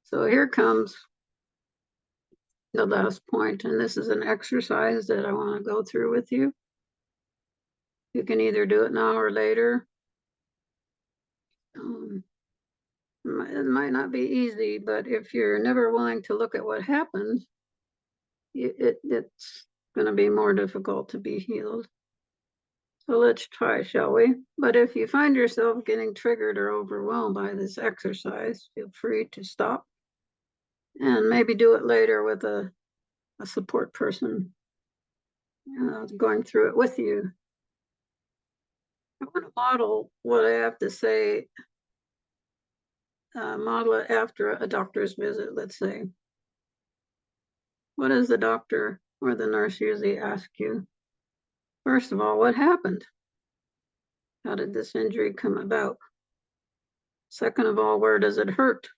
So here comes the last point, and this is an exercise that I want to go through with you. You can either do it now or later. It might not be easy, but if you're never willing to look at what happened, it's going to be more difficult to be healed. So let's try, shall we? But if you find yourself getting triggered or overwhelmed by this exercise, feel free to stop and maybe do it later with a support person going through it with you. I want to model what I have to say, model it after a doctor's visit, let's say. What does the doctor or the nurse usually ask you? First of all, what happened? How did this injury come about? Second of all, where does it hurt?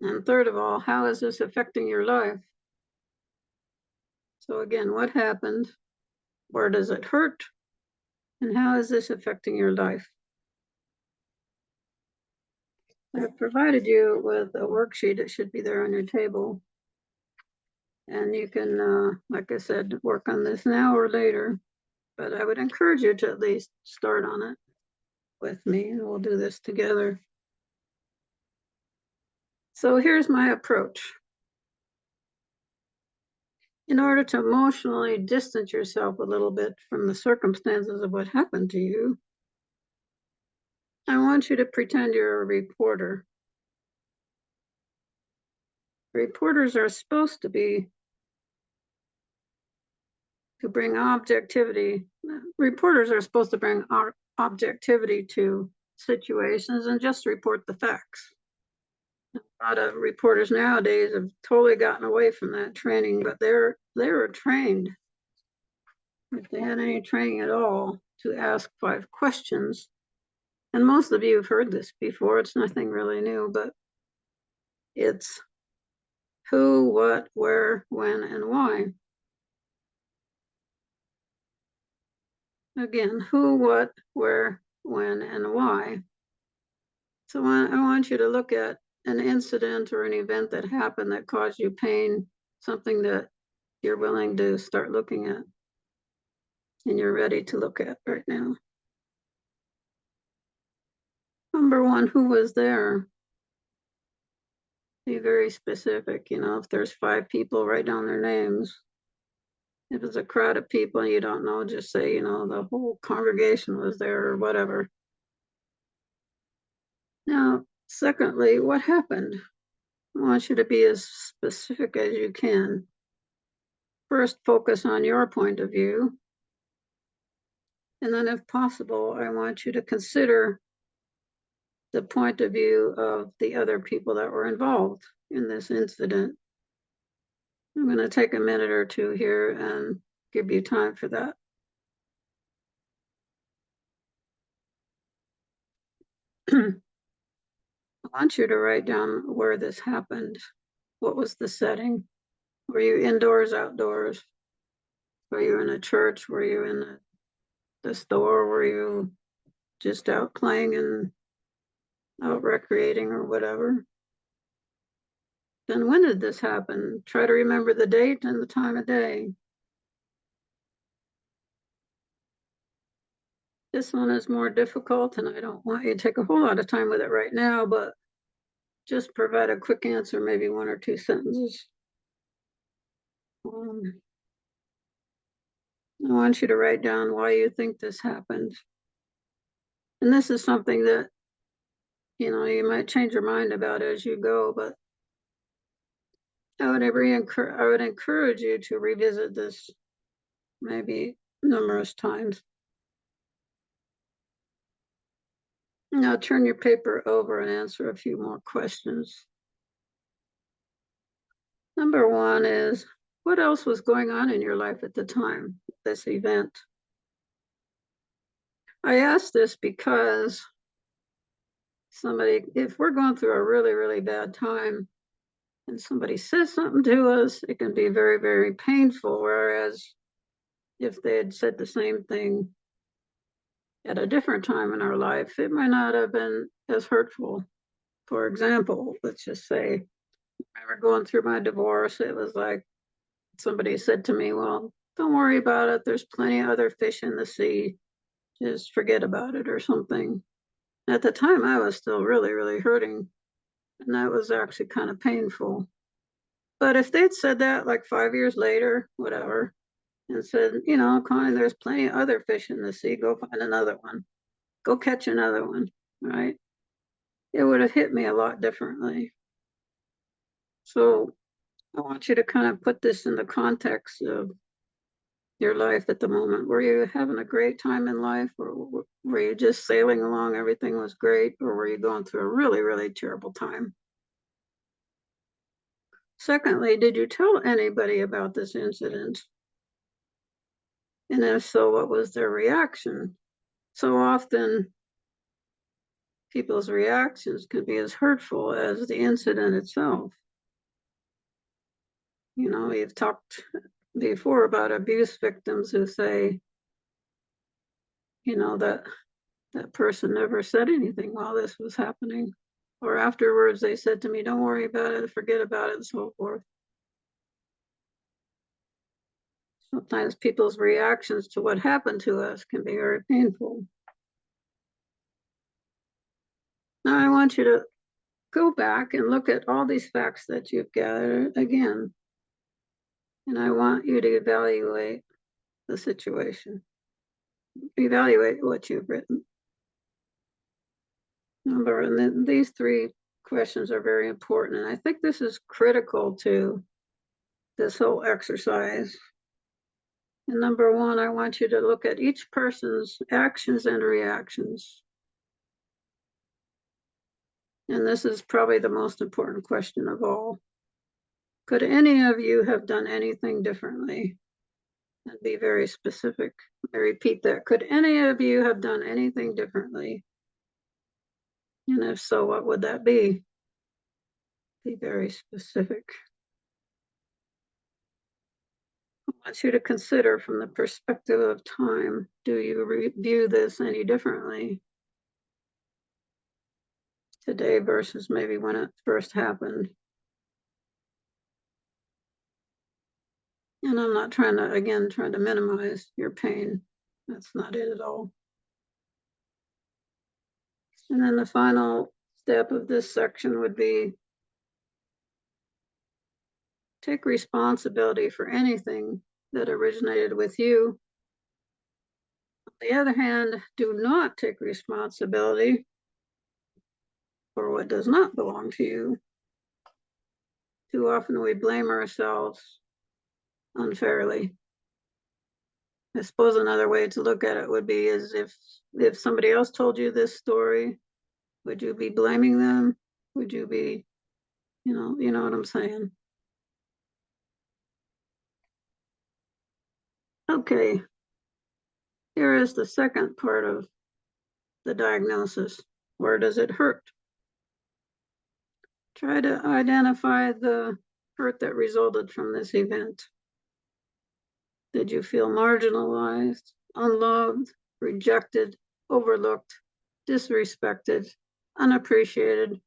And third of all, how is this affecting your life? So again, what happened? Where does it hurt? And how is this affecting your life? I've provided you with a worksheet. It should be there on your table. And you can, like I said, work on this now or later. But I would encourage you to at least start on it with me, and we'll do this together. So here's my approach. In order to emotionally distance yourself a little bit from the circumstances of what happened to you, I want you to pretend you're a reporter. Reporters are supposed to bring objectivity. Reporters are supposed to bring objectivity to situations and just report the facts. A lot of reporters nowadays have totally gotten away from that training, but they were trained, if they had any training at all, to ask 5 questions. And most of you have heard this before. It's nothing really new, but it's who, what, where, when, and why. Again, who, what, where, when, and why. So I want you to look at an incident or an event that happened that caused you pain, something that you're willing to start looking at and you're ready to look at right now. Number 1, who was there? Be very specific. If there's 5 people, write down their names. If it's a crowd of people and you don't know, just say, the whole congregation was there or whatever. Now, secondly, what happened? I want you to be as specific as you can. First, focus on your point of view. And then if possible, I want you to consider the point of view of the other people that were involved in this incident. I'm going to take a minute or two here and give you time for that. I want you to write down where this happened. What was the setting? Were you indoors, outdoors? Were you in a church? Were you in the store? Were you just out playing and out recreating or whatever? Then when did this happen? Try to remember the date and the time of day. This one is more difficult, and I don't want you to take a whole lot of time with it right now, but just provide a quick answer, maybe 1 or 2 sentences. I want you to write down why you think this happened. And this is something that, you might change your mind about as you go, but I would encourage you to revisit this maybe numerous times. Now turn your paper over and answer a few more questions. Number 1 is, what else was going on in your life at the time of this event? I ask this because if we're going through a really, really bad time and somebody says something to us, it can be very, very painful. Whereas if they had said the same thing at a different time in our life, it might not have been as hurtful. For example, let's just say, I remember going through my divorce, it was like somebody said to me, well, don't worry about it. There's plenty of other fish in the sea. Just forget about it or something. At the time, I was still really, really hurting. And that was actually kind of painful. But if they'd said that like 5 years later, whatever, and said, you know, Connie, there's plenty of other fish in the sea. Go find another one. Go catch another one, right? It would have hit me a lot differently. So I want you to kind of put this in the context of your life at the moment. Were you having a great time in life, or were you just sailing along, everything was great, or were you going through a really, really terrible time? Secondly, did you tell anybody about this incident? And if so, what was their reaction? So often people's reactions can be as hurtful as the incident itself. You know, you've talked before about abuse victims who say, you know, that person never said anything while this was happening. Or afterwards, they said to me, don't worry about it, forget about it, and so forth. Sometimes people's reactions to what happened to us can be very painful. Now, I want you to go back and look at all these facts that you've gathered again. And I want you to evaluate the situation. Evaluate what you've written. And then these three questions are very important. And I think this is critical to this whole exercise. And number one, I want you to look at each person's actions and reactions. And this is probably the most important question of all. Could any of you have done anything differently? And be very specific. I repeat that. Could any of you have done anything differently? And if so, what would that be? Be very specific. I want you to consider from the perspective of time, do you view this any differently today versus maybe when it first happened? And I'm not trying to minimize your pain. That's not it at all. And then the final step of this section would be take responsibility for anything that originated with you. On the other hand, do not take responsibility for what does not belong to you. Too often we blame ourselves unfairly. I suppose another way to look at it would be as if somebody else told you this story, would you be blaming them? Would you be, you know what I'm saying? Okay, here is the second part of the diagnosis. Where does it hurt? Try to identify the hurt that resulted from this event. Did you feel marginalized, unloved, rejected, overlooked, disrespected, unappreciated?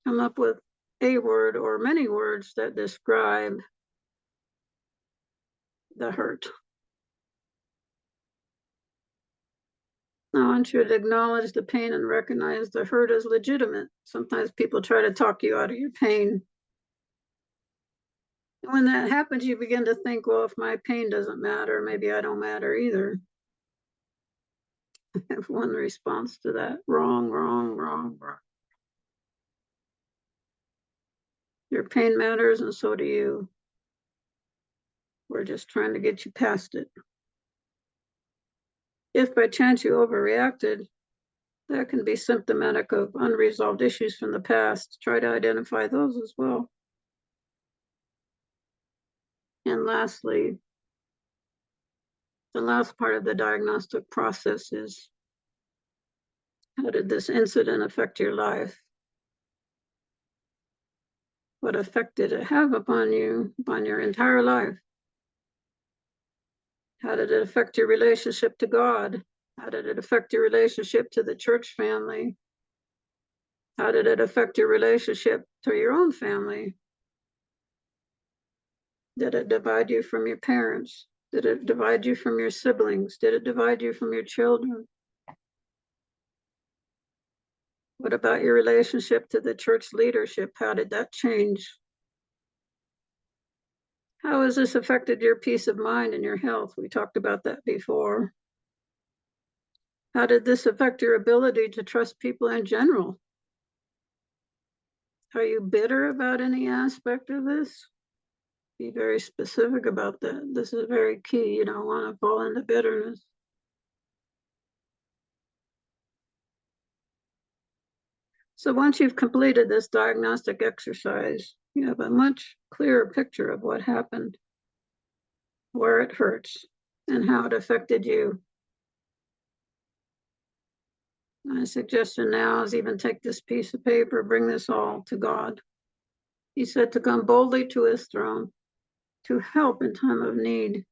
Come up with a word or many words that describe the hurt. I want you to acknowledge the pain and recognize the hurt as legitimate. Sometimes people try to talk you out of your pain. And when that happens, you begin to think, well, if my pain doesn't matter, maybe I don't matter either. I have one response to that: wrong, wrong, wrong, wrong. Your pain matters, and so do you. We're just trying to get you past it. If by chance you overreacted, that can be symptomatic of unresolved issues from the past. Try to identify those as well. And lastly, the last part of the diagnostic process is, how did this incident affect your life? What effect did it have upon you, upon your entire life? How did it affect your relationship to God? How did it affect your relationship to the church family? How did it affect your relationship to your own family? Did it divide you from your parents? Did it divide you from your siblings? Did it divide you from your children? What about your relationship to the church leadership? How did that change? How has this affected your peace of mind and your health? We talked about that before. How did this affect your ability to trust people in general? Are you bitter about any aspect of this? Be very specific about that. This is very key. You don't want to fall into bitterness. So once you've completed this diagnostic exercise, you have a much clearer picture of what happened, where it hurts, and how it affected you. My suggestion now is even take this piece of paper, bring this all to God. He said to come boldly to his throne to help in time of need.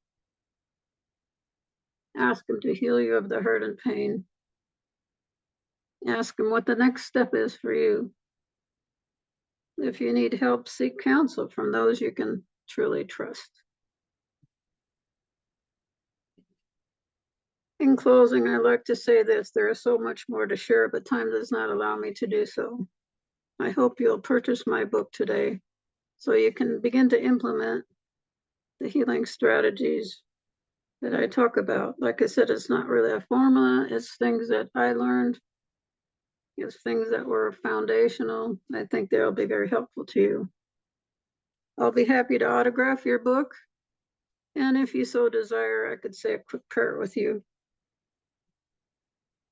Ask him to heal you of the hurt and pain. Ask him what the next step is for you. If you need help, seek counsel from those you can truly trust. In closing, I'd like to say this. There is so much more to share, but time does not allow me to do so. I hope you'll purchase my book today so you can begin to implement the healing strategies that I talk about. Like I said, it's not really a formula. It's things that I learned. It's things that were foundational. I think they'll be very helpful to you. I'll be happy to autograph your book. And if you so desire, I could say a quick prayer with you.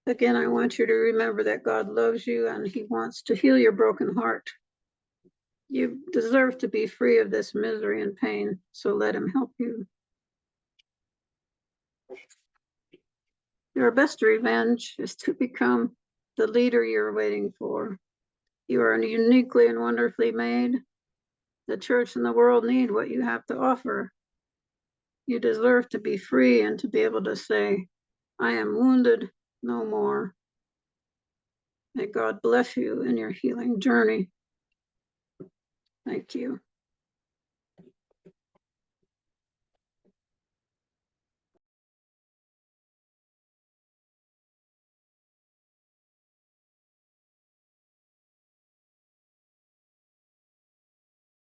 Again, I want you to remember that God loves you and he wants to heal your broken heart. You deserve to be free of this misery and pain, so let him help you. Your best revenge is to become the leader you're waiting for. You are uniquely and wonderfully made. The church and the world need what you have to offer. You deserve to be free and to be able to say, I am wounded no more. May God bless you in your healing journey. Thank you.